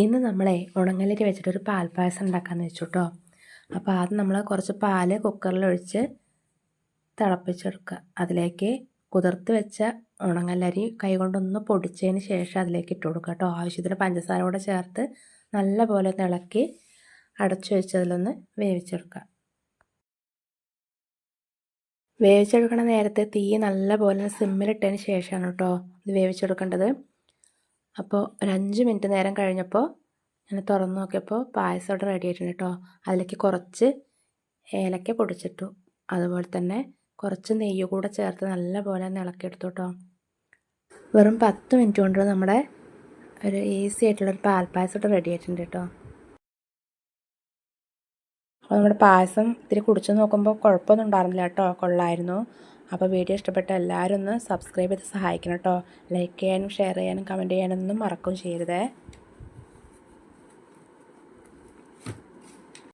ഇന്ന് നമ്മളെ ഉണങ്ങലരി വെച്ചിട്ടൊരു പാൽപ്പായസം ഉണ്ടാക്കാമെന്ന് വെച്ചു കേട്ടോ. അപ്പോൾ ആദ്യം നമ്മൾ കുറച്ച് പാൽ കുക്കറിലൊഴിച്ച് തിളപ്പിച്ചെടുക്കുക. അതിലേക്ക് കുതിർത്ത് വെച്ച ഉണങ്ങലരി കൈകൊണ്ടൊന്ന് പൊടിച്ചതിന് ശേഷം അതിലേക്ക് ഇട്ട് കൊടുക്കുക കേട്ടോ. ആവശ്യത്തിന് പഞ്ചസാര കൂടെ ചേർത്ത് നല്ലപോലെ ഇളക്കി അടച്ചു വെച്ചതിലൊന്ന് വേവിച്ചെടുക്കുക. വേവിച്ചെടുക്കണ നേരത്തെ തീ നല്ലപോലെ സിമ്മിലിട്ടതിന് ശേഷമാണ് കേട്ടോ ഇത് വേവിച്ചെടുക്കേണ്ടത്. അപ്പോൾ ഒരു 5 മിനിറ്റ് നേരം കഴിഞ്ഞപ്പോൾ ഞാൻ തുറന്ന് നോക്കിയപ്പോൾ പായസം ഇവിടെ റെഡി ആയിട്ടുണ്ട് കേട്ടോ. അതിലേക്ക് കുറച്ച് ഏലക്ക പൊടിച്ചിട്ടു, അതുപോലെ തന്നെ കുറച്ച് നെയ്യ് കൂടെ ചേർത്ത് നല്ലപോലെ ഇളക്കിയെടുത്തു കേട്ടോ. വെറും 10 മിനിറ്റ് കൊണ്ട് നമ്മുടെ ഒരു ഈസി ആയിട്ടുള്ളൊരു പാൽപ്പായസം ഇവിടെ റെഡി ആയിട്ടുണ്ട് കേട്ടോ. അപ്പോൾ നമ്മുടെ പായസം ഇത്തിരി കുടിച്ച് നോക്കുമ്പോൾ കുഴപ്പമൊന്നും ഉണ്ടായിരുന്നില്ല കേട്ടോ, കൊള്ളായിരുന്നു. അപ്പോൾ വീഡിയോ ഇഷ്ടപ്പെട്ട എല്ലാവരും ഒന്ന് സബ്സ്ക്രൈബ് ചെയ്ത് സഹായിക്കണം കേട്ടോ. ലൈക്ക് ചെയ്യാനും ഷെയർ ചെയ്യാനും കമൻറ്റ് ചെയ്യാനൊന്നും മറക്കുകയും ചെയ്യരുതേ.